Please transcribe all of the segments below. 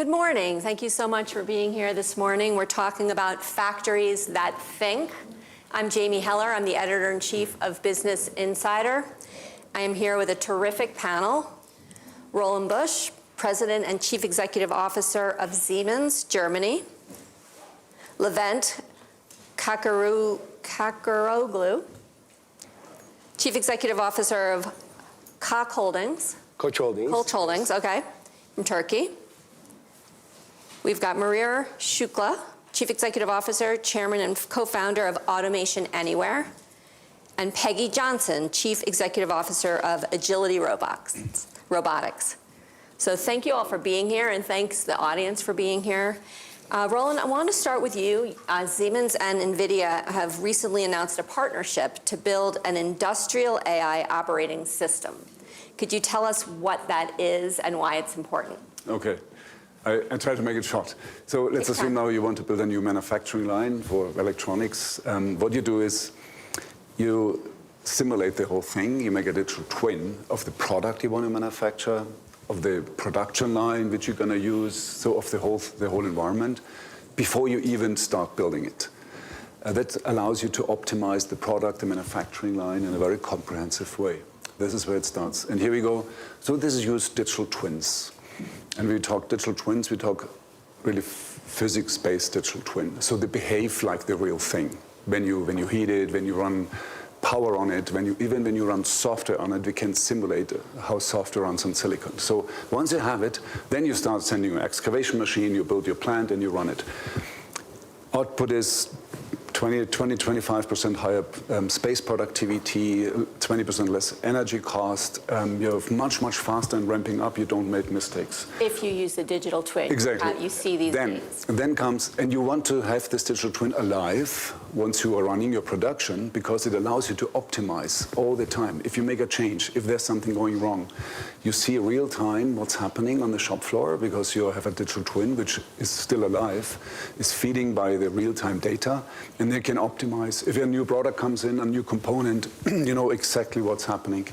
Good morning. Thank you so much for being here this morning. We're talking about factories that think. I'm Jamie Heller. I'm the editor-in-chief of Business Insider. I am here with a terrific panel. Roland Busch, President and Chief Executive Officer of Siemens, Germany. Levent Cakiroglu, Chief Executive Officer of Koch Holdings. Koch Holdings. Koch Holdings, okay, from Turkey. We've got Mihir Shukla, Chief Executive Officer, Chairman and Co-founder of Automation Anywhere. And Peggy Johnson, Chief Executive Officer of Agility Robotics. So thank you all for being here, and thanks the audience for being here. Roland, I want to start with you. Siemens and NVIDIA have recently announced a partnership to build an industrial AI operating system. Could you tell us what that is and why it's important? Okay. I try to make it short. So let's assume now you want to build a new manufacturing line for electronics. What you do is you simulate the whole thing. You make a digital twin of the product you want to manufacture, of the production line which you're going to use, so of the whole environment, before you even start building it. That allows you to optimize the product, the manufacturing line in a very comprehensive way. This is where it starts. And here we go. So this is used digital twins. And when we talk digital twins, we talk really physics-based digital twin. So they behave like the real thing. When you heat it, when you run power on it, even when you run software on it, we can simulate how software runs on silicon. So once you have it, then you start sending your excavation machine, you build your plant, and you run it. Output is 25% higher space productivity, 20% less energy cost. You're much faster in ramping up. You don't make mistakes. If you use the digital twin, exactly. You see these days. Then comes, and you want to have this digital twin alive once you are running your production, because it allows you to optimize all the time. If you make a change, if there's something going wrong, you see real time what's happening on the shop floor, because you have a digital twin which is still alive, is feeding by the real-time data, and they can optimize. If a new product comes in, a new component, you know exactly what's happening.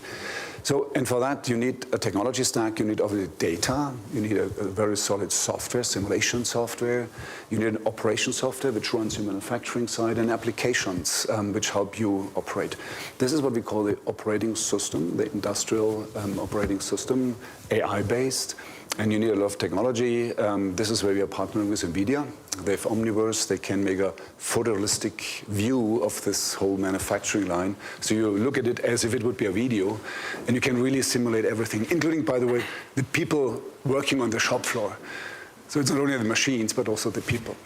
So, and for that, you need a technology stack, you need obviously data, you need a very solid software, simulation software, you need an operation software which runs your manufacturing side, and applications which help you operate. This is what we call the operating system, the industrial operating system, AI-based. And you need a lot of technology. This is where we are partnering with NVIDIA. They have Omniverse. They can make a photorealistic view of this whole manufacturing line. So you look at it as if it would be a video, and you can really simulate everything, including, by the way, the people working on the shop floor. So it's not only the machines, but also the people.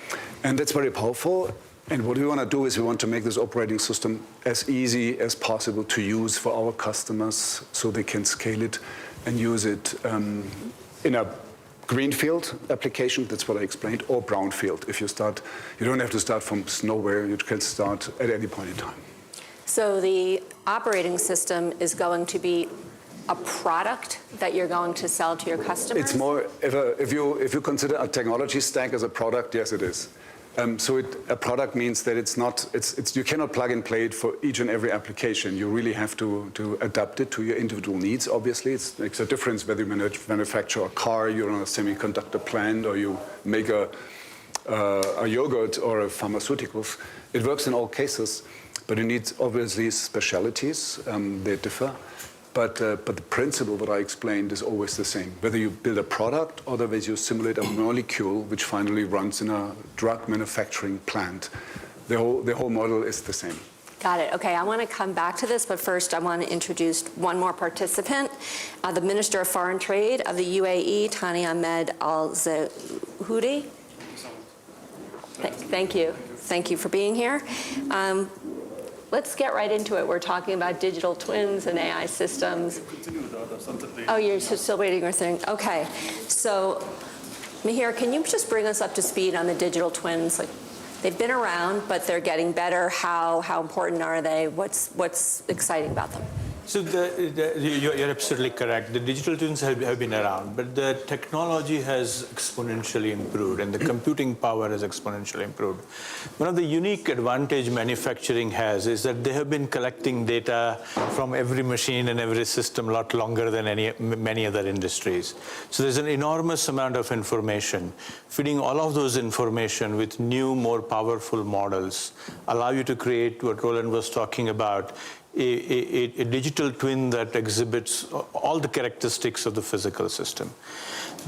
And that's very powerful. And what we want to do is we want to make this operating system as easy as possible to use for our customers, so they can scale it and use it in a greenfield application, that's what I explained, or brownfield. If you start, you don't have to start from nowhere, you can start at any point in time. So the operating system is going to be a product that you're going to sell to your customers? It's more, if you consider a technology stack as a product, yes it is. So a product means that you cannot plug and play it for each and every application. You really have to adapt it to your individual needs, obviously. It makes a difference whether you manufacture a car, you're on a semiconductor plant, or you make a yogurt or a pharmaceuticals. It works in all cases, but you need obviously specialties. They differ. But the principle that I explained is always the same. Whether you build a product or whether you simulate a molecule which finally runs in a drug manufacturing plant, the whole model is the same. Got it. Okay, I want to come back to this, but first I want to introduce one more participant, the Minister of Foreign Trade of the UAE, Thani Ahmed Zeyoudi. Thank you. Thank you for being here. Let's get right into it. We're talking about digital twins and AI systems. Oh, you're still waiting or thing? Okay. So, Mihir, can you just bring us up to speed on the digital twins? Like, they've been around, but they're getting better. How important are they? What's exciting about them? So you're absolutely correct. The digital twins have been around, but the technology has exponentially improved and the computing power has exponentially improved. One of the unique advantage manufacturing has is that they have been collecting data from every machine and every system a lot longer than many other industries. So there's an enormous amount of information. Feeding all of those information with new, more powerful models allow you to create what Roland was talking about, a digital twin that exhibits all the characteristics of the physical system.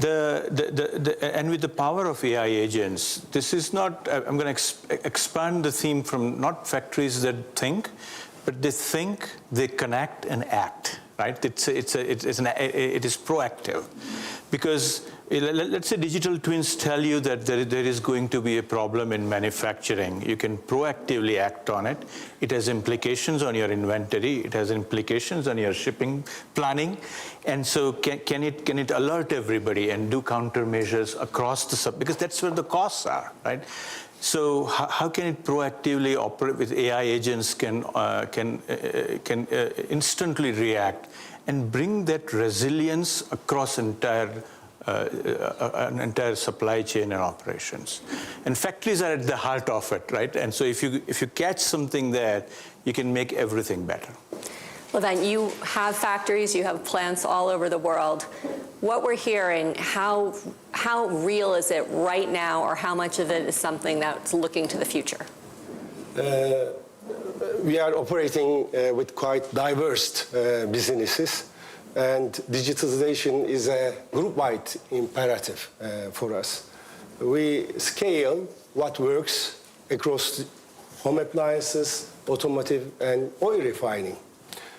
And with the power of AI agents, this is not, I'm going to expand the theme from not factories that think, but they think, they connect and act, right? It is proactive. Because let's say digital twins tell you that there is going to be a problem in manufacturing. You can proactively act on it. It has implications on your inventory. It has implications on your shipping planning. And so can it alert everybody and do countermeasures across the because that's where the costs are, right? So how can it proactively operate with AI agents can instantly react and bring that resilience across an entire supply chain and operations. And factories are at the heart of it, right? And so if you catch something there, you can make everything better. Levent, you have factories, you have plants all over the world. What we're hearing, how real is it right now, or how much of it is something that's looking to the future? We are operating with quite diverse businesses, and digitalization is a group-wide imperative for us. We scale what works across home appliances, automotive, and oil refining.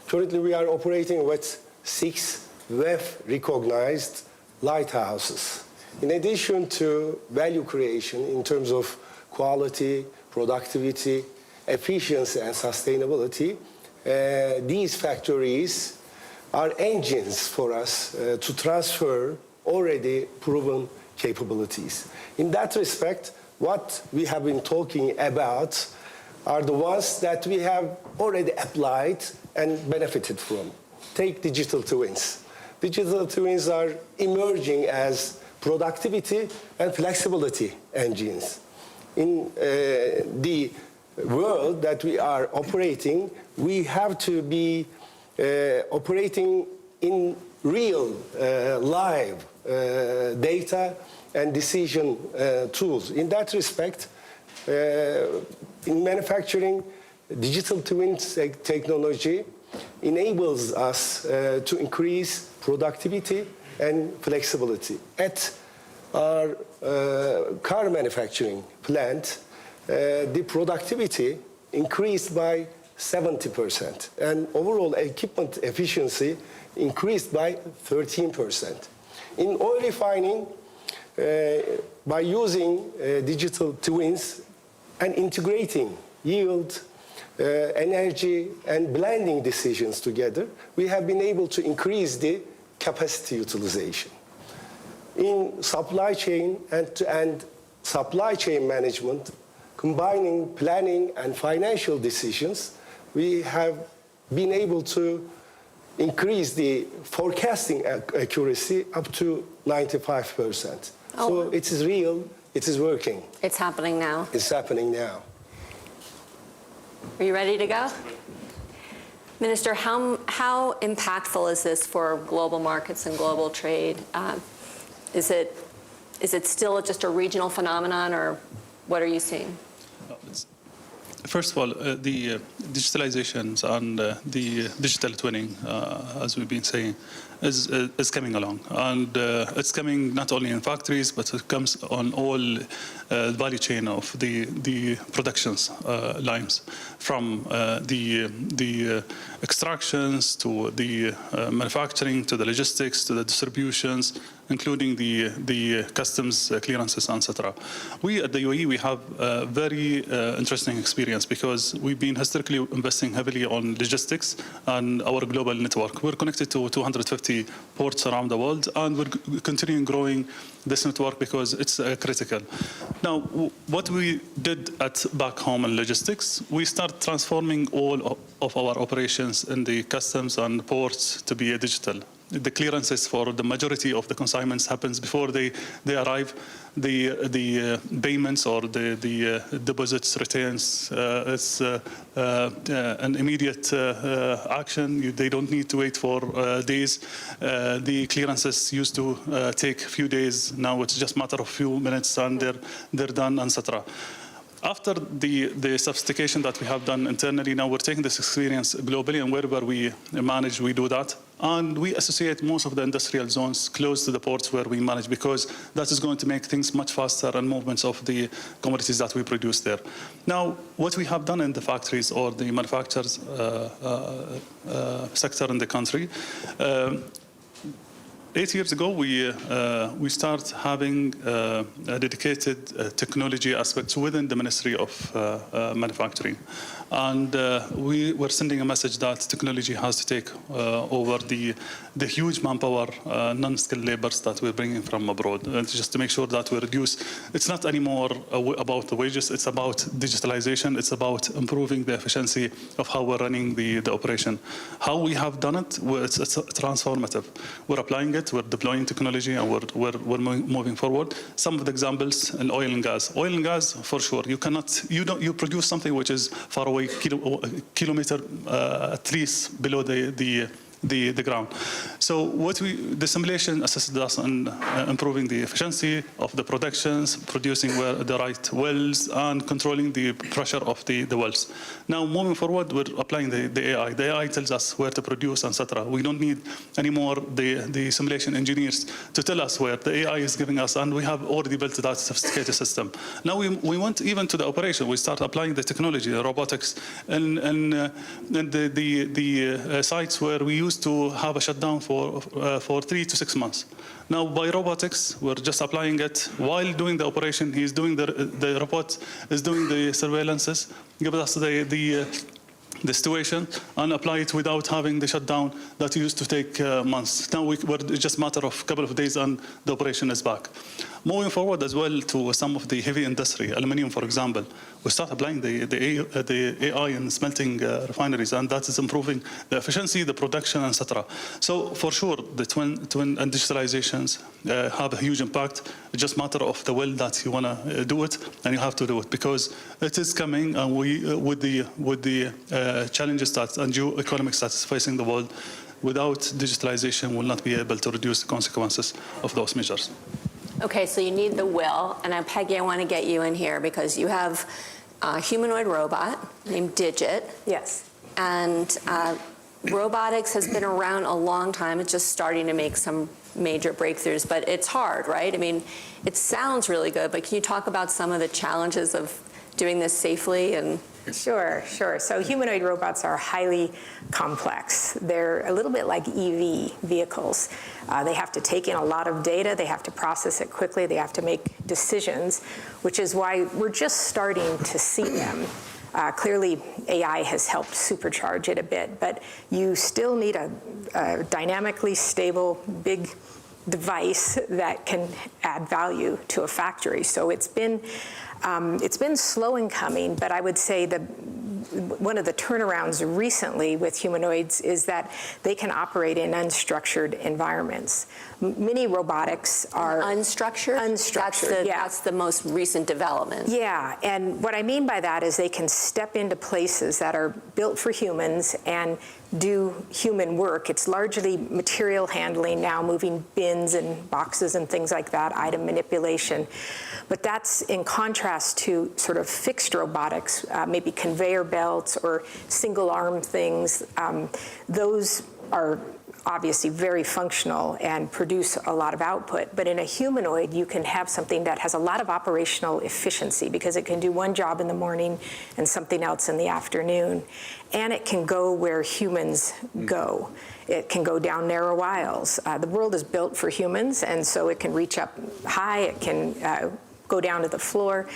Currently, we are operating with 6 WEF-recognized lighthouses. In addition to value creation in terms of quality, productivity, efficiency, and sustainability, these factories are engines for us to transfer already proven capabilities. In that respect, what we have been talking about are the ones that we have already applied and benefited from. Take digital twins. Digital twins are emerging as productivity and flexibility engines. In the world that we are operating, we have to be operating in real, live data and decision tools. In that respect, in manufacturing, digital twin technology enables us to increase productivity and flexibility. At our car manufacturing plant, the productivity increased by 70%, and overall equipment efficiency increased by 13%. In oil refining, by using digital twins and integrating yield, energy, and blending decisions together, we have been able to increase the capacity utilization. In supply chain and supply chain management, combining planning and financial decisions, we have been able to increase the forecasting accuracy up to 95%. Oh. So it is real, it is working. It's happening now. It's happening now. Are you ready to go? Minister, how impactful is this for global markets and global trade? Is it still just a regional phenomenon, or what are you seeing? First of all, the digitalizations and the digital twinning, as we've been saying, is coming along. And it's coming not only in factories, but it comes on all value chain of the productions lines, from the extractions to the manufacturing, to the logistics, to the distributions, including the customs clearances, etc. We at the UAE, we have a very interesting experience because we've been historically investing heavily on logistics and our global network. We're connected to 250 ports around the world, and we're continuing growing this network because it's critical. Now, what we did back home in logistics, we start transforming all of our operations in the customs and ports to be digital. The clearances for the majority of the consignments happens before they arrive. The payments or the deposits, returns, it's an immediate action. They don't need to wait for days. The clearances used to take a few days. Now it's just a matter of few minutes and they're done, etc. After the sophistication that we have done internally, now we're taking this experience globally, and wherever we manage, we do that. And we associate most of the industrial zones close to the ports where we manage, because that is going to make things much faster and movements of the commodities that we produce there. Now, what we have done in the factories or the manufacturers sector in the country, 8 years ago, we start having a dedicated technology aspects within the Ministry of Manufacturing. And we were sending a message that technology has to take over the huge manpower, non-skilled labors that we're bringing from abroad, and just to make sure that we reduce. It's not anymore about the wages, it's about digitalization, it's about improving the efficiency of how we're running the operation. How we have done it, it's transformative. We're applying it, we're deploying technology, and we're moving forward. Some of the examples in oil and gas. Oil and gas, for sure, you produce something which is far away, kilometer at least below the ground. So the simulation assisted us in improving the efficiency of the productions, producing the right wells, and controlling the pressure of the wells. Now, moving forward, we're applying the AI. The AI tells us where to produce, etc. We don't need anymore the simulation engineers to tell us where. The AI is giving us, and we have already built that sophisticated system. Now we went even to the operation. We start applying the technology, the robotics, and the sites where we used to have a shutdown for 3 to 6 months. Now, by robotics, we're just applying it while doing the operation. He's doing the robot is doing the surveillances, give us the situation, and apply it without having the shutdown that used to take months. Now it's just a matter of a couple of days and the operation is back. Moving forward as well to some of the heavy industry, aluminium, for example, we start applying the AI in smelting refineries, and that is improving the efficiency, the production, etc. So for sure, the twin and digitalizations have a huge impact. It's just a matter of the will that you want to do it, and you have to do it because it is coming, and with the challenges and geoeconomics that's facing the world, without digitalization, we'll not be able to reduce the consequences of those measures. Okay, so you need the will, and now, Peggy, I want to get you in here because you have a humanoid robot named Digit. Yes. And robotics has been around a long time. It's just starting to make some major breakthroughs, but it's hard, right? I mean, it sounds really good, but can you talk about some of the challenges of doing this safely? And Sure. So humanoid robots are highly complex. They're a little bit like EV vehicles. They have to take in a lot of data. They have to process it quickly. They have to make decisions, which is why we're just starting to see them. Clearly, AI has helped supercharge it a bit, but you still need a dynamically stable, big device that can add value to a factory. So it's been slow in coming, but I would say that one of the turnarounds recently with humanoids is that they can operate in unstructured environments. Many robotics are unstructured? Unstructured, That's the most recent development. Yeah, and what I mean by that is they can step into places that are built for humans and do human work. It's largely material handling now, moving bins and boxes and things like that, item manipulation. But that's in contrast to sort of fixed robotics, maybe conveyor belts or single arm things. Those are obviously very functional and produce a lot of output. But in a humanoid, you can have something that has a lot of operational efficiency because it can do one job in the morning and something else in the afternoon. And it can go where humans go. It can go down narrow aisles. The world is built for humans, and so it can reach up high, it can go down to the floor,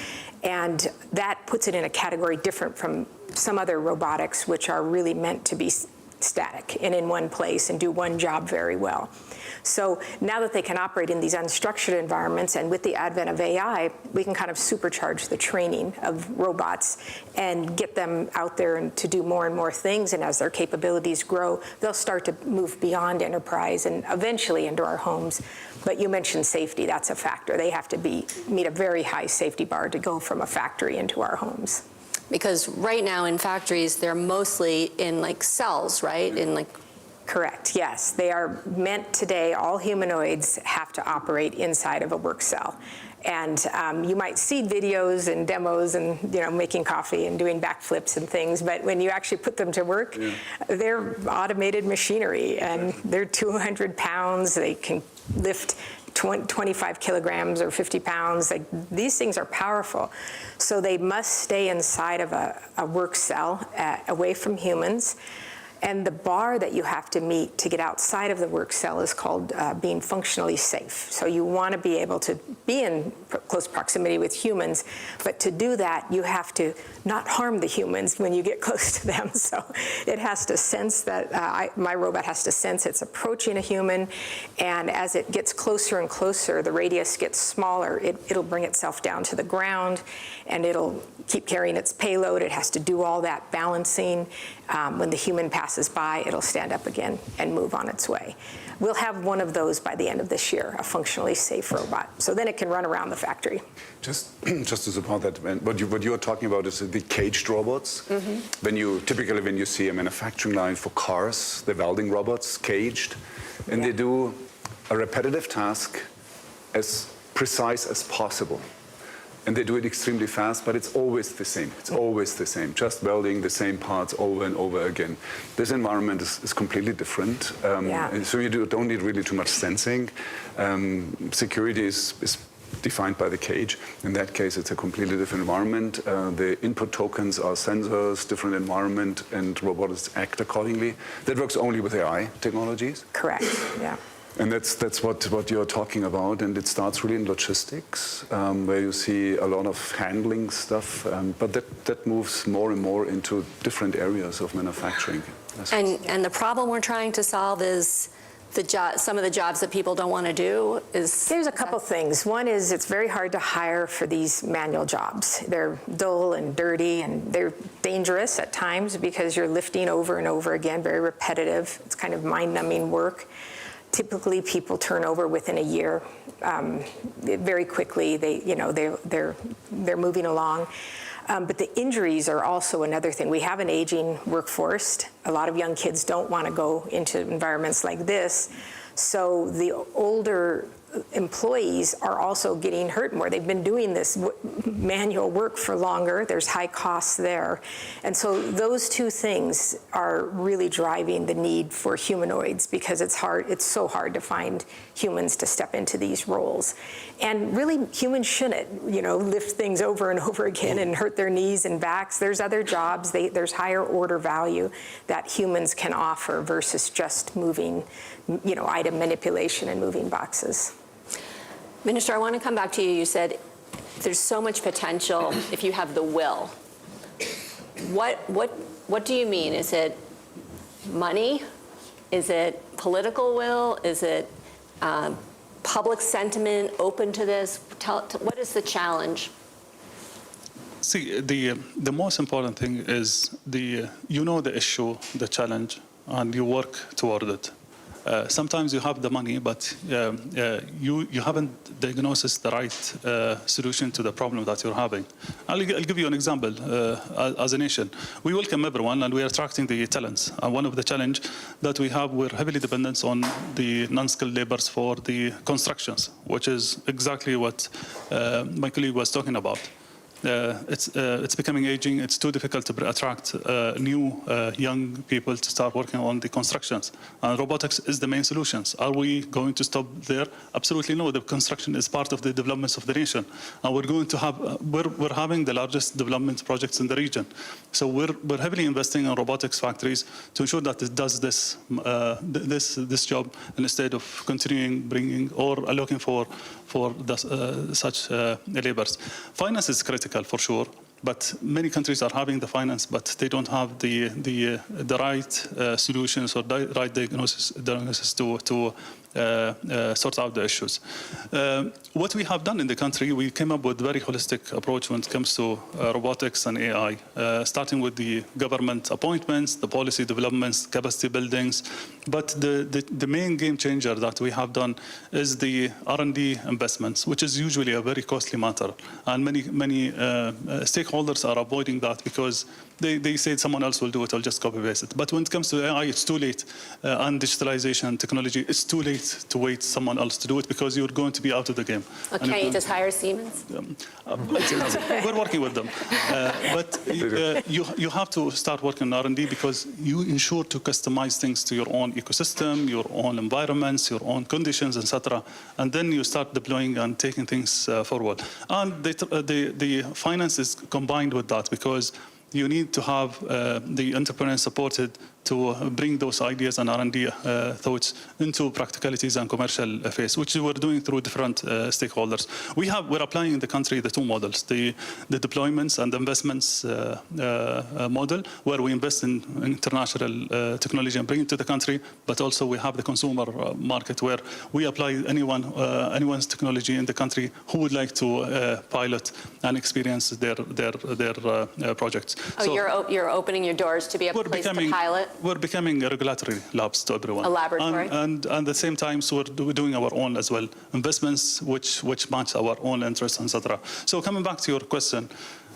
and that puts it in a category different from some other robotics, which are really meant to be static and in one place and do one job very well. So now that they can operate in these unstructured environments, and with the advent of AI, we can kind of supercharge the training of robots and get them out there and to do more and more things. And as their capabilities grow, they'll start to move beyond enterprise and eventually into our homes. But you mentioned safety, that's a factor. They have to meet a very high safety bar to go from a factory into our homes. Because right now in factories, they're mostly in like cells, right? In like. Correct, yes. They are meant today, all humanoids have to operate inside of a work cell. And you might see videos and demos and, you know, making coffee and doing backflips and things, but when you actually put them to work, they're automated machinery, and they're 200 pounds, they can lift 25 kilograms or 50 pounds. Like, these things are powerful. So they must stay inside of a work cell, away from humans. And the bar that you have to meet to get outside of the work cell is called being functionally safe. So you want to be able to be in close proximity with humans, but to do that, you have to not harm the humans when you get close to them. So it has to sense that, my robot has to sense it's approaching a human, and as it gets closer and closer, the radius gets smaller, it'll bring itself down to the ground, and it'll keep carrying its payload. It has to do all that balancing. When the human passes by, it'll stand up again and move on its way. We'll have one of those by the end of this year, a functionally safe robot. So then it can run around the factory. Just to support that, what you are talking about is the caged robots. Typically when you see a manufacturing line for cars, the welding robots, caged, and they do a repetitive task as precise as possible. And they do it extremely fast, but it's always the same. It's always the same, just welding the same parts over and over again. This environment is completely different. So you don't need really too much sensing. Security is defined by the cage. In that case, it's a completely different environment. The input tokens are sensors, different environment, and robots act accordingly. That works only with AI technologies. Correct, yeah. And that's what you're talking about, and it starts really in logistics, where you see a lot of handling stuff, but that moves more and more into different areas of manufacturing. And the problem we're trying to solve is some of the jobs that people don't want to do is... There's a couple things. One is it's very hard to hire for these manual jobs. They're dull and dirty, and they're dangerous at times because you're lifting over and over again, very repetitive. It's kind of mind-numbing work. Typically, people turn over within a year. Very quickly, they're moving along. But the injuries are also another thing. We have an aging workforce. A lot of young kids don't want to go into environments like this. So the older employees are also getting hurt more. They've been doing this manual work for longer. There's high costs there. And so those two things are really driving the need for humanoids, because it's so hard to find humans to step into these roles. And really, humans shouldn't, lift things over and over again and hurt their knees and backs. There's other jobs, there's higher order value that humans can offer versus just moving, item manipulation and moving boxes. Minister, I want to come back to you. You said there's so much potential if you have the will. What do you mean? Is it money? Is it political will? Is it public sentiment open to this? What is the challenge? See, the most important thing is the issue, the challenge, and you work toward it. Sometimes you have the money, but you haven't diagnosed the right solution to the problem that you're having. I'll give you an example. As a nation, we welcome everyone, and we are attracting the talents. And one of the challenge that we have, we're heavily dependent on the non-skilled laborers for the constructions, which is exactly what my colleague was talking about. it's becoming aging. It's too difficult to attract new young people to start working on the constructions. And robotics is the main solutions. Are we going to stop there? Absolutely no. The construction is part of the developments of the nation, and we're going to have we're having the largest development projects in the region. So we're heavily investing in robotics factories to ensure that it does this job instead of continuing bringing or looking for such laborers. Finance is critical for sure, but many countries are having the finance, but they don't have the right solutions or right diagnosis to sort out the issues. What we have done in the country, we came up with a very holistic approach when it comes to robotics and AI, starting with the government appointments, the policy developments, capacity buildings. But the main game changer that we have done is the R&D investments, which is usually a very costly matter. And many stakeholders are avoiding that because they say someone else will do it, I'll just copy paste it. But when it comes to AI, it's too late. And digitalization, technology, it's too late to wait someone else to do it because you're going to be out of the game. Okay, you just hire Siemens? We're working with them. But you have to start working on R&D because you ensure to customize things to your own ecosystem, your own environments, your own conditions, etc. And then you start deploying and taking things forward. And the finance is combined with that because you need to have the entrepreneurs supported to bring those ideas and R&D thoughts into practicalities and commercial phase, which we're doing through different stakeholders. We're applying in the country the two models, the deployments and investments model, where we invest in international technology and bring it to the country, but also we have the consumer market where we apply anyone's technology in the country who would like to pilot and experience their projects. Oh, so you're opening your doors to be a place to pilot? We're becoming a regulatory labs to everyone. A laboratory. And at the same time, so we're doing our own as well, investments which match our own interests, etc. So coming back to your question,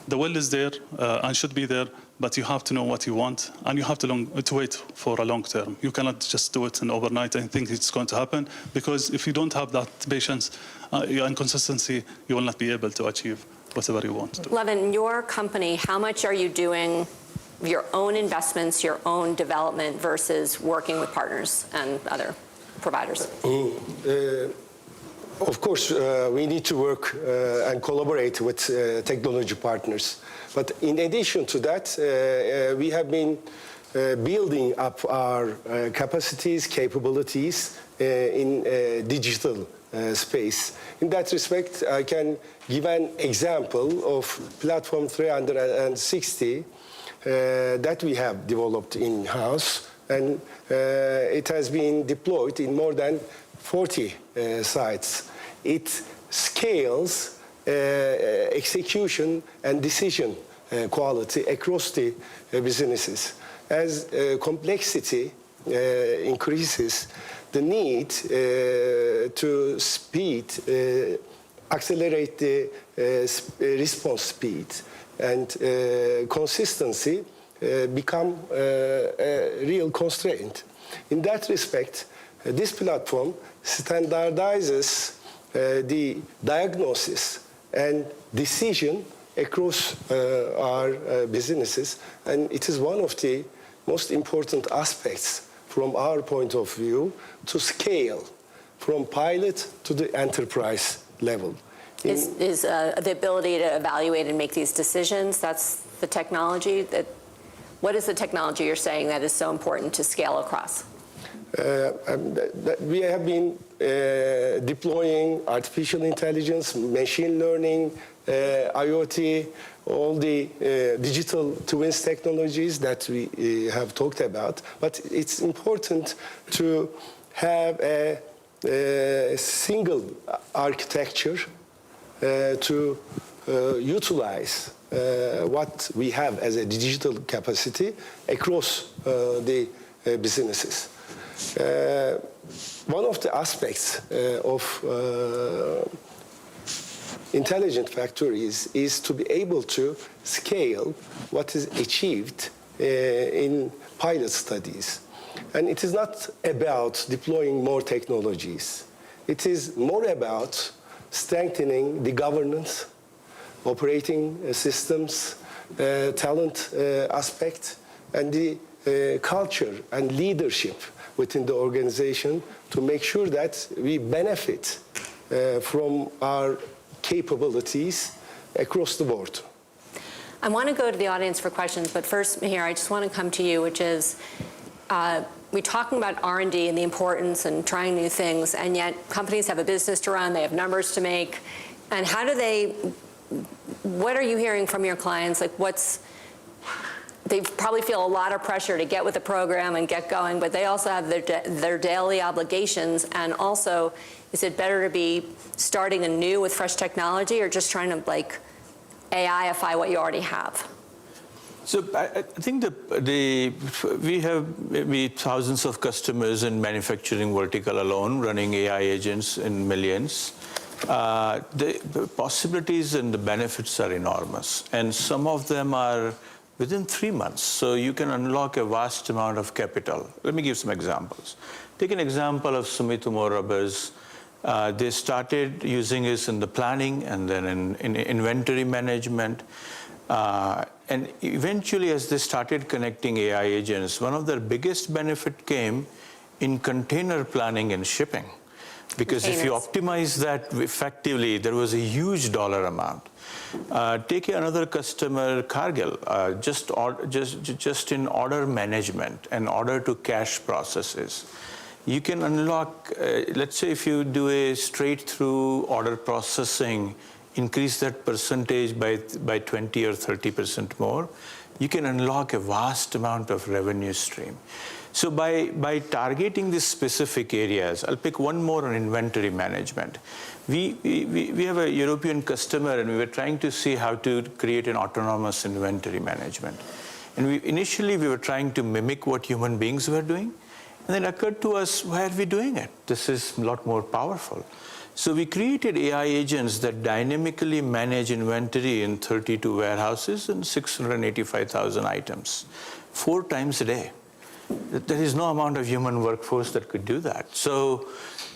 the will is there and should be there, but you have to know what you want, and you have to wait for a long term. You cannot just do it in overnight and think it's going to happen, because if you don't have that patience and consistency, you will not be able to achieve whatever you want to do. Levent, your company, how much are you doing your own investments, your own development versus working with partners and other providers? Of course, we need to work and collaborate with technology partners. But in addition to that, we have been building up our capacities, capabilities in digital space. In that respect, I can give an example of Platform 360 that we have developed in-house, and it has been deployed in more than 40 sites. It scales execution and decision quality across the businesses. As complexity increases, the need to accelerate the response speed and consistency become a real constraint. In that respect, this platform standardizes the diagnosis and decision across our businesses, and it is one of the most important aspects from our point of view to scale from pilot to the enterprise level. Is the ability to evaluate and make these decisions, that's the technology? What is the technology you're saying that is so important to scale across? We have been deploying artificial intelligence, machine learning, IoT, all the digital twins technologies that we have talked about. But it's important to have a single architecture to utilize what we have as a digital capacity across the businesses. One of the aspects of intelligent factories is to be able to scale what is achieved in pilot studies. And it is not about deploying more technologies. It is more about strengthening the governance, operating systems, talent aspect, and the culture and leadership within the organization to make sure that we benefit from our capabilities across the board. I want to go to the audience for questions, but first, Mihir, I just want to come to you, which is, we're talking about R&D and the importance and trying new things, and yet companies have a business to run, they have numbers to make, and how do they, what are you hearing from your clients? Like they probably feel a lot of pressure to get with the program and get going, but they also have their daily obligations, and also, is it better to be starting anew with fresh technology or just trying to like AIify what you already have? So I think we have maybe thousands of customers in manufacturing vertical alone running AI agents in millions. The possibilities and the benefits are enormous, and some of them are within 3 months. So you can unlock a vast amount of capital. Let me give some examples. Take an example of Sumitomo Rubbers. They started using this in the planning and then in inventory management. And eventually, as they started connecting AI agents, one of their biggest benefit came in container planning and shipping. Because if you optimize that effectively, there was a huge dollar amount. Take another customer, Cargill, just in order management and order to cash processes. You can unlock, let's say if you do a straight through order processing, increase that percentage by 20 or 30% more, you can unlock a vast amount of revenue stream. So by targeting these specific areas, I'll pick one more on inventory management. We have a European customer, and we were trying to see how to create an autonomous inventory management. And initially we were trying to mimic what human beings were doing. And then it occurred to us, why are we doing it? This is a lot more powerful. So we created AI agents that dynamically manage inventory in 32 warehouses and 685,000 items, 4 times a day. There is no amount of human workforce that could do that. So,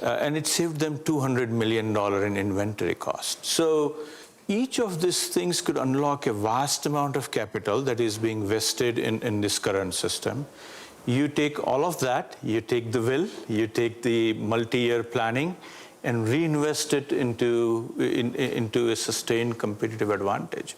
and it saved them $200 million in inventory costs. So each of these things could unlock a vast amount of capital that is being vested in this current system. You take all of that, you take the will, you take the multi-year planning, and reinvest it into a sustained competitive advantage.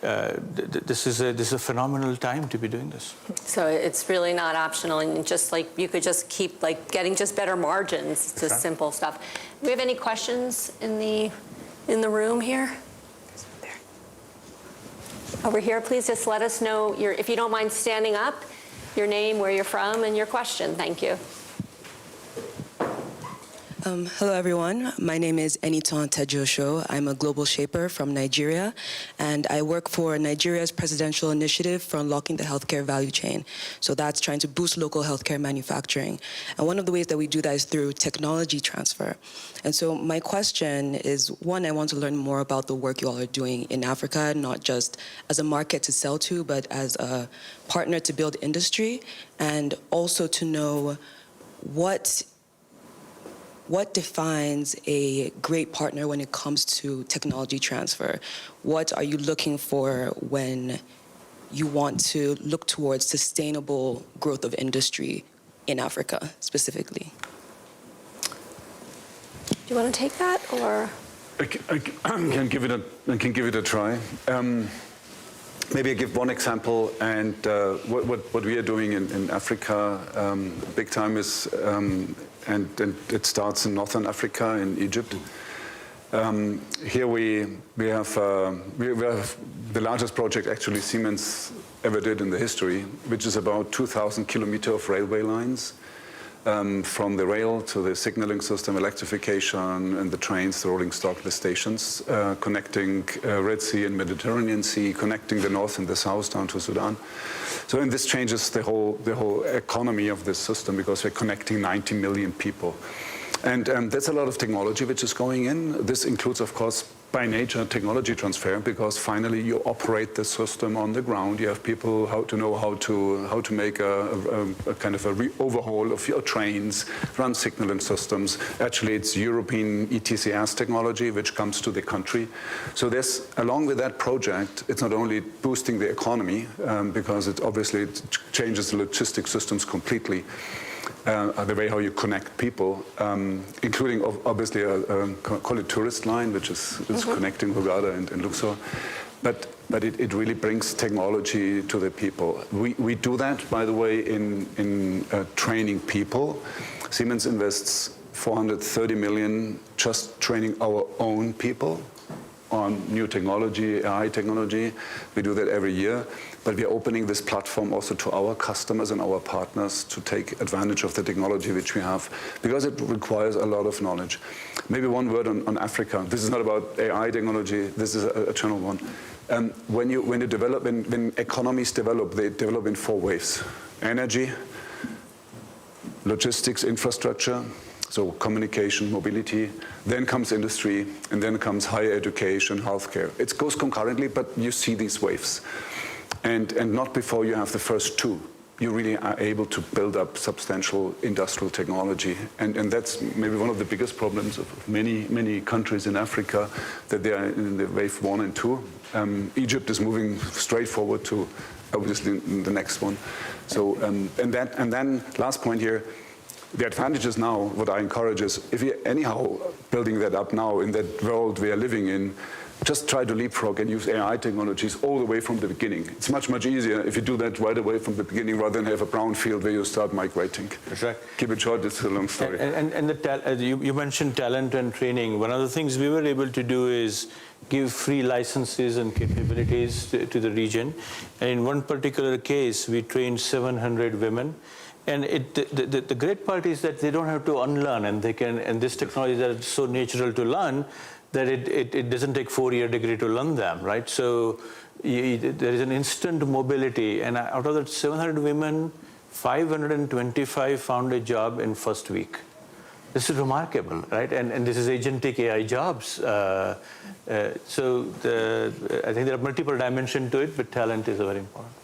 This is a phenomenal time to be doing this. So it's really not optional, and just like you could just keep like getting just better margins, just simple stuff. Do we have any questions in the room here? Over here, please just let us know if you don't mind standing up, your name, where you're from, and your question. Thank you. Hello, everyone. My name is Enitan Tejosho. I'm a global shaper from Nigeria, and I work for Nigeria's presidential initiative for unlocking the healthcare value chain. So that's trying to boost local healthcare manufacturing. And one of the ways that we do that is through technology transfer. And so my question is, one, I want to learn more about the work you all are doing in Africa, not just as a market to sell to, but as a partner to build industry, and also to know what defines a great partner when it comes to technology transfer? What are you looking for when you want to look towards sustainable growth of industry in Africa specifically? Do you want to take that, or? I can give it a try. Maybe I give one example, and what we are doing in Africa, big time is. And it starts in Northern Africa, in Egypt. Here we have the largest project actually Siemens ever did in the history, which is about 2,000 kilometers of railway lines, from the rail to the signaling system, electrification, and the trains, the rolling stock, the stations, connecting Red Sea and Mediterranean Sea, connecting the north and the south down to Sudan. So, and this changes the whole economy of this system, because we're connecting 90 million people. And that's a lot of technology which is going in. This includes, of course, by nature technology transfer, because finally you operate the system on the ground. You have people how to make a kind of overhaul of your trains, run signaling systems. Actually, it's European ETCS technology which comes to the country. So there's, along with that project, it's not only boosting the economy because it obviously changes the logistics systems completely. The way how you connect people, including obviously call it tourist line, which is connecting Hurghada and Luxor, but it really brings technology to the people. We do that, by the way, in training people. Siemens invests 430 million just training our own people on new technology, AI technology. We do that every year. But we are opening this platform also to our customers and our partners to take advantage of the technology which we have, because it requires a lot of knowledge. Maybe one word on Africa. This is not about AI technology. This is a general one. When economies develop, they develop in 4 waves: energy, logistics, infrastructure, so communication, mobility, then comes industry, and then comes higher education, healthcare. It goes concurrently, but you see these waves. And not before you have the first 2. You really are able to build up substantial industrial technology. And that's maybe one of the biggest problems of many countries in Africa, that they are in the wave 1 and 2. Egypt is moving straight forward to obviously the next one. So, and then last point here, the advantages now, what I encourage is, if you're anyhow building that up now in that world we are living in, just try to leapfrog and use AI technologies all the way from the beginning. It's much easier if you do that right away from the beginning rather than have a brown field where you start migrating. That's right. Keep it short, it's a long story. And you mentioned talent and training. One of the things we were able to do is give free licenses and capabilities to the region. And in one particular case, we trained 700 women. And the great part is that they don't have to unlearn, and they can, and this technology that is so natural to learn, that it doesn't take 4-year degree to learn them, right? So there is an instant mobility, and out of that 700 women, 525 found a job in first week. This is remarkable, right? And this is agentic AI jobs. So I think there are multiple dimensions to it, but talent is very important.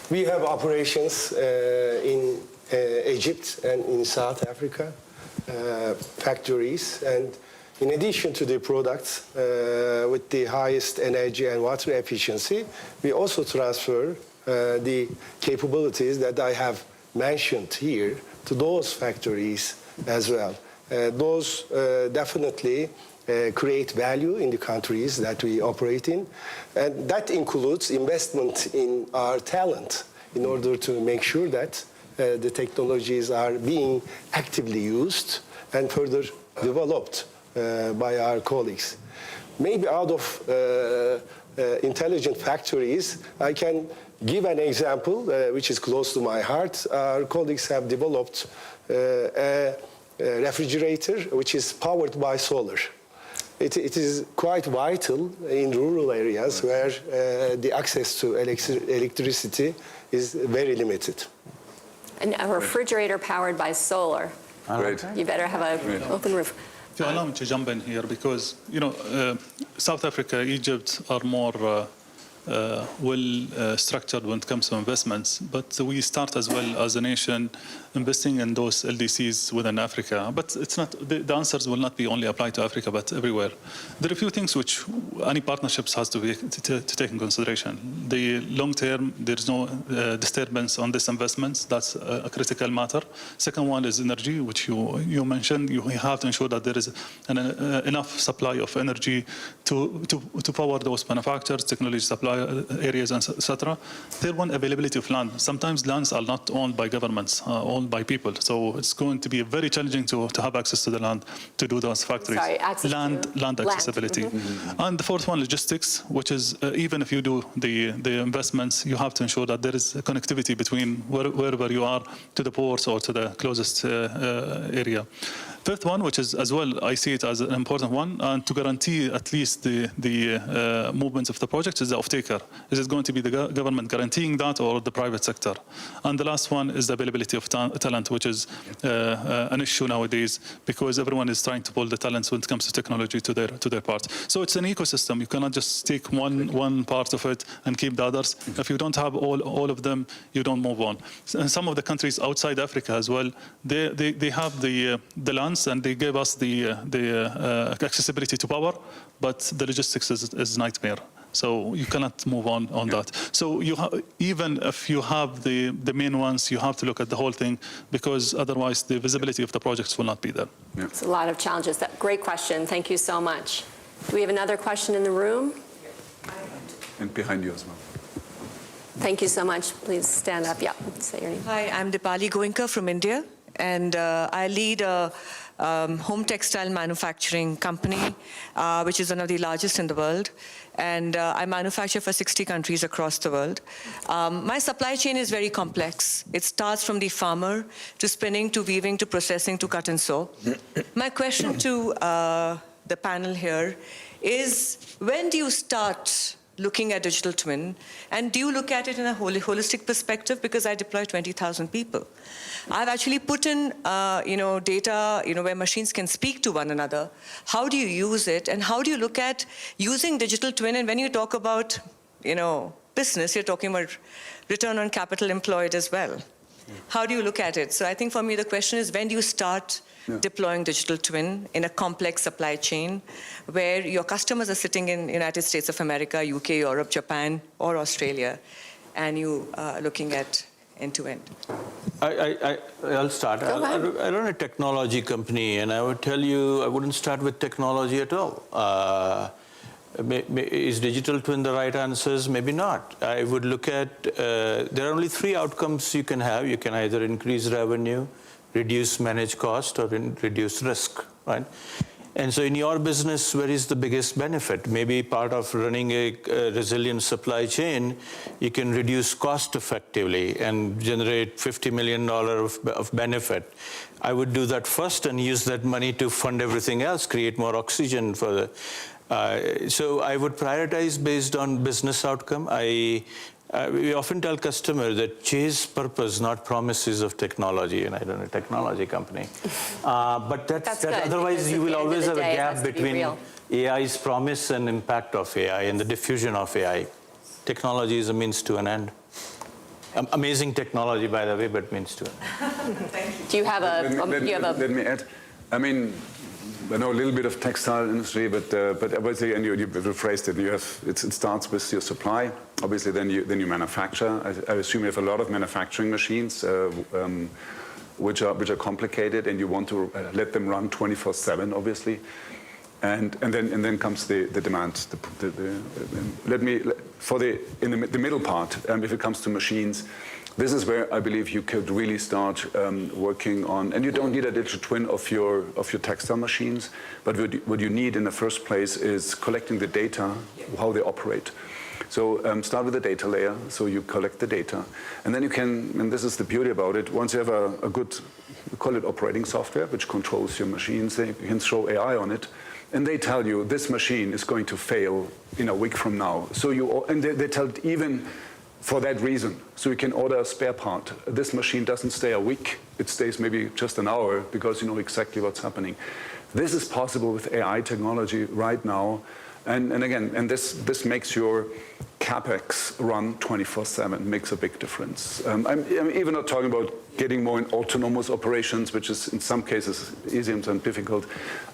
We have operations in Egypt and in South Africa, factories, and in addition to the products with the highest energy and water efficiency, we also transfer the capabilities that I have mentioned here to those factories as well. Those definitely create value in the countries that we operate in, and that includes investment in our talent in order to make sure that the technologies are being actively used and further developed by our colleagues. Maybe out of intelligent factories, I can give an example which is close to my heart. Our colleagues have developed a refrigerator which is powered by solar. It is quite vital in rural areas where the access to electricity is very limited. And a refrigerator powered by solar. Great. You better have an open roof. If you allow me to jump in here, because South Africa, Egypt are more well structured when it comes to investments, but we start as well as a nation investing in those LDCs within Africa. But it's not the answers will not be only applied to Africa, but everywhere. There are a few things which any partnerships has to take in consideration. The long term, there's no disturbance on these investments. That's a critical matter. Second one is energy, which you mentioned. You have to ensure that there is enough supply of energy to power those manufacturers, technology supply areas, etc. Third one, availability of land. Sometimes lands are not owned by governments, owned by people. So it's going to be very challenging to have access to the land to do those factories. Sorry, access land accessibility. Mm-hmm. And the fourth one, logistics, which is even if you do the investments, you have to ensure that there is connectivity between wherever you are to the ports or to the closest area. Third one, which is as well, I see it as an important one, and to guarantee at least the movements of the project is the off-taker. Is it going to be the government guaranteeing that or the private sector? And the last one is the availability of talent, which is an issue nowadays because everyone is trying to pull the talents when it comes to technology to their part. So it's an ecosystem. You cannot just take one part of it and keep the others. If you don't have all of them, you don't move on. And some of the countries outside Africa as well, they have the lands and they give us the accessibility to power, but the logistics is nightmare. So you cannot move on that. So even if you have the main ones, you have to look at the whole thing because otherwise the visibility of the projects will not be there. Yeah. It's a lot of challenges. Great question. Thank you so much. Do we have another question in the room? And behind you as well. Thank you so much. Please stand up. Yeah, say your name. Hi, I'm Dipali Goenka from India, and I lead a home textile manufacturing company, which is one of the largest in the world. And I manufacture for 60 countries across the world. My supply chain is very complex. It starts from the farmer to spinning to weaving to processing to cut and sew. My question to the panel here is, when do you start looking at digital twin, and do you look at it in a holistic perspective? Because I deploy 20,000 people. I've actually put in, data, where machines can speak to one another. How do you use it, and how do you look at using digital twin? And when you talk about, business, you're talking about return on capital employed as well. How do you look at it? So I think for me, the question is, when do you start deploying digital twin in a complex supply chain where your customers are sitting in United States of America, UK, Europe, Japan, or Australia, and you are looking at end-to-end? I'll start. I run a technology company, and I would tell you I wouldn't start with technology at all. Is digital twin the right answers? Maybe not. I would look at, there are only three outcomes you can have. You can either increase revenue, reduce managed cost, or reduce risk, right? And so in your business, where is the biggest benefit? Maybe part of running a resilient supply chain, you can reduce cost effectively and generate $50 million of benefit. I would do that first and use that money to fund everything else, create more oxygen for the... So I would prioritize based on business outcome. We often tell customers that chase purpose, not promises of technology, and I run a technology company. But that's that otherwise you will always have a gap between AI's promise and impact of AI and the diffusion of AI. Technology is a means to an end. Amazing technology, by the way, but means to an end. Thank you. Do you have Let me add. I mean, I know a little bit of textile industry, but obviously, and you rephrased it. It starts with your supply. Obviously, then you manufacture. I assume you have a lot of manufacturing machines, which are complicated, and you want to let them run 24/7, obviously. And then comes the demand. In the middle part, if it comes to machines. This is where I believe you could really start working on, and you don't need a digital twin of your textile machines, but what you need in the first place is collecting the data, how they operate. So start with the data layer, so you collect the data, and then you can, and this is the beauty about it, once you have a good, we call it operating software, which controls your machines, you can throw AI on it, and they tell you this machine is going to fail in a week from now. So they tell it even for that reason. So you can order a spare part. This machine doesn't stay a week. It stays maybe just an hour because you know exactly what's happening. This is possible with AI technology right now. And again, this makes your CapEx run 24/7, makes a big difference. I'm even not talking about getting more in autonomous operations, which is in some cases easier and difficult.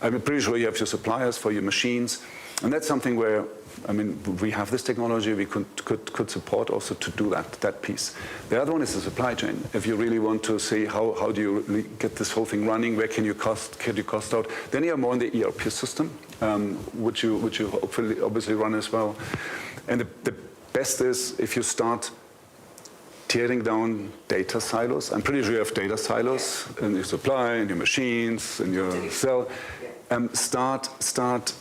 I'm pretty sure you have your suppliers for your machines. And that's something where, I mean, we have this technology, we could support also to do that piece. The other one is the supply chain. If you really want to see how do you really get this whole thing running, where can you cost out, then you're more in the ERP system, which you hopefully obviously run as well. And the best is if you start tearing down data silos. I'm pretty sure you have data silos in your supply, in your machines, in your cell. start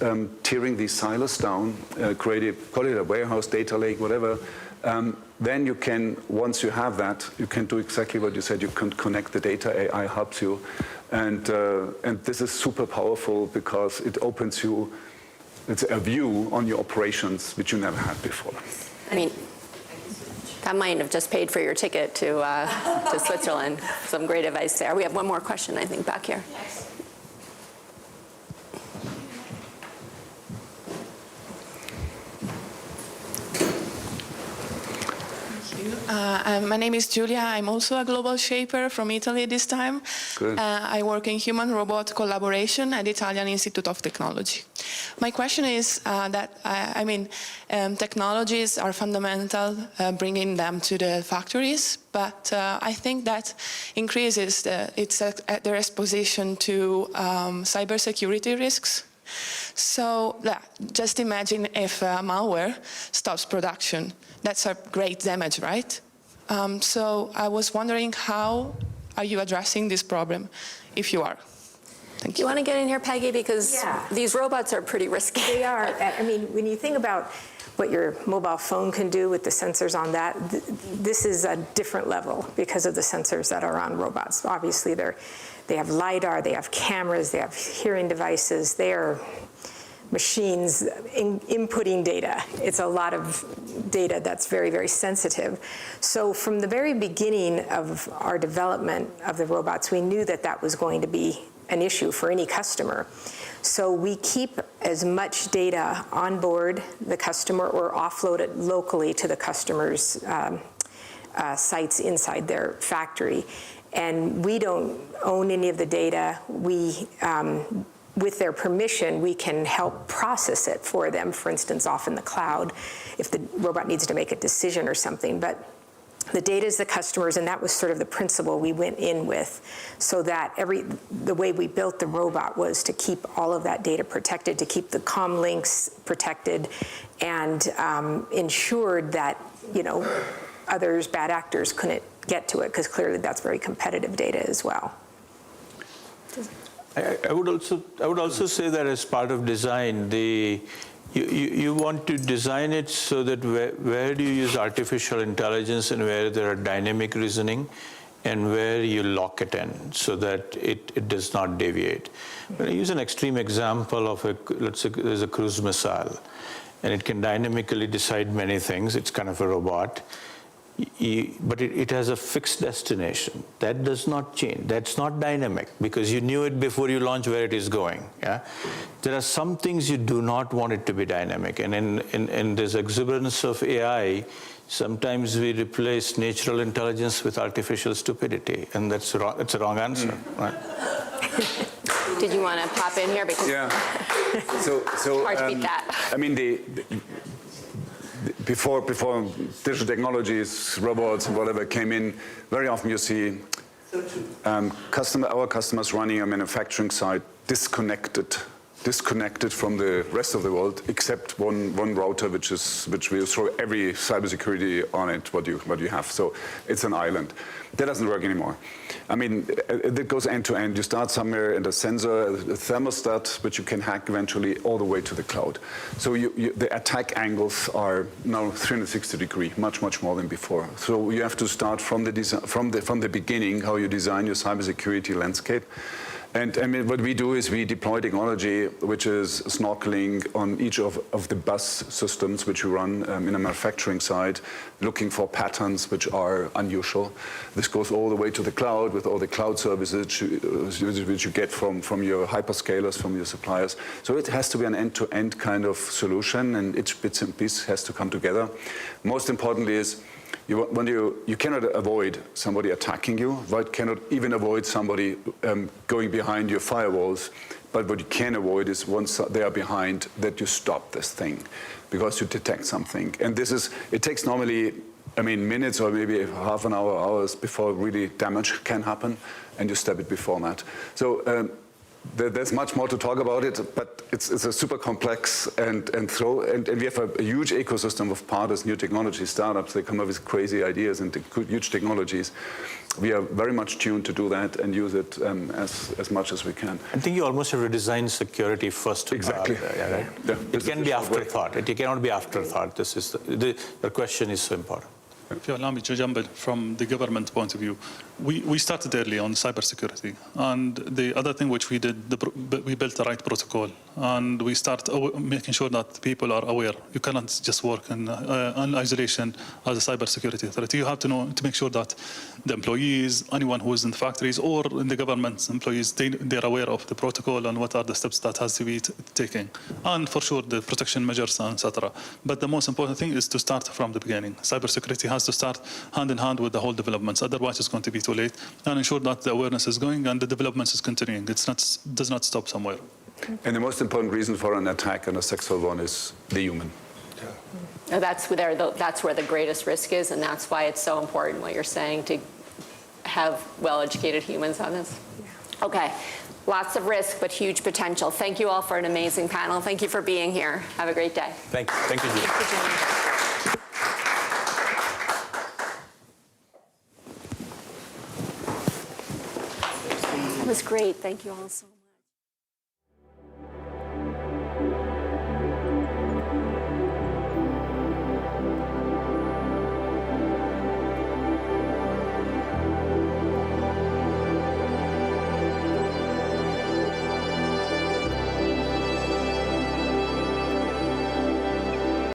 tearing these silos down, call it a warehouse, data lake, whatever. Then you can, once you have that, you can do exactly what you said. You can connect the data. AI helps you, and this is super powerful because it opens you. It's a view on your operations which you never had before. I mean, that might have just paid for your ticket to Switzerland. Some great advice there. We have one more question, I think, back here. My name is Giulia. I'm also a global shaper from Italy this time. Good. I work in human-robot collaboration at the Italian Institute of Technology. My question is technologies are fundamental, bringing them to the factories, but I think that increases their exposition to cybersecurity risks. So just imagine if malware stops production. That's a great damage, right? So I was wondering, how are you addressing this problem, if you are? Thank you. You want to get in here, Peggy, because these robots are pretty risky. They are. I mean, when you think about what your mobile phone can do with the sensors on that, this is a different level because of the sensors that are on robots. Obviously, they have LiDAR, they have cameras, they have hearing devices. They are machines inputting data. It's a lot of data that's very, very sensitive. So from the very beginning of our development of the robots, we knew that that was going to be an issue for any customer. So we keep as much data on board the customer or offload it locally to the customer's sites inside their factory. And we don't own any of the data. We, with their permission, we can help process it for them, for instance, off in the cloud, if the robot needs to make a decision or something. But the data is the customers, and that was sort of the principle we went in with, so that the way we built the robot was to keep all of that data protected, to keep the comm links protected, and ensured that, others, bad actors, couldn't get to it, because clearly that's very competitive data as well. I would also say that as part of design, you want to design it so that where do you use artificial intelligence and where there are dynamic reasoning, and where you lock it in so that it does not deviate. When I use an extreme example of let's say there's a cruise missile, and it can dynamically decide many things. It's kind of a robot. But it has a fixed destination. That does not change. That's not dynamic, because you knew it before you launch where it is going. Yeah? There are some things you do not want it to be dynamic. And in this exuberance of AI, sometimes we replace natural intelligence with artificial stupidity, and that's wrong. It's a wrong answer. Right? Did you want to pop in here? Because So hard to beat that. I mean, before digital technologies, robots, and whatever came in, very often you see our customers running a manufacturing site disconnected from the rest of the world, except one router, which will throw every cybersecurity on it, what you have. So it's an island. That doesn't work anymore. I mean, it goes end to end. You start somewhere in a sensor, a thermostat, which you can hack eventually all the way to the cloud. So the attack angles are now 360 degree, much more than before. So you have to start from the beginning, how you design your cybersecurity landscape. And I mean, what we do is we deploy technology which is snorkeling on each of the bus systems which we run in a manufacturing site, looking for patterns which are unusual. This goes all the way to the cloud with all the cloud services which you get from your hyperscalers, from your suppliers. So it has to be an end-to-end kind of solution, and each bits and piece has to come together. Most importantly is, you cannot avoid somebody attacking you, right? Cannot even avoid somebody going behind your firewalls. But what you can avoid is, once they are behind, that you stop this thing because you detect something. And it takes normally, minutes or maybe half an hour, hours before really damage can happen, and you stop it before that. So There's much more to talk about it, but it's a super complex and we have a huge ecosystem of partners, new technology startups. They come up with crazy ideas and huge technologies. We are very much tuned to do that and use it as much as we can. I think you almost have to design security first. Exactly. Right? Yeah, it can be afterthought. It cannot be afterthought. This is the question is so important. If you allow me to jump in from the government point of view, we started early on cybersecurity, and the other thing which we did, we built the right protocol, and we start making sure that people are aware. You cannot just work in isolation as a cybersecurity authority. You have to know to make sure that the employees, anyone who is in the factories or in the government employees, they're aware of the protocol and what are the steps that has to be taken, and for sure the protection measures, etc. But the most important thing is to start from the beginning. Cybersecurity has to start hand in hand with the whole developments. Otherwise, it's going to be too late. And ensure that the awareness is going and the developments is continuing. It does not stop somewhere. And the most important reason for an attack and a successful one is the human. That's where the greatest risk is, and that's why it's so important what you're saying to have well-educated humans on this. Okay, lots of risk, but huge potential. Thank you all for an amazing panel. Thank you for being here. Have a great day. Thank you. Thank you, Julie. That was great. Thank you all so much.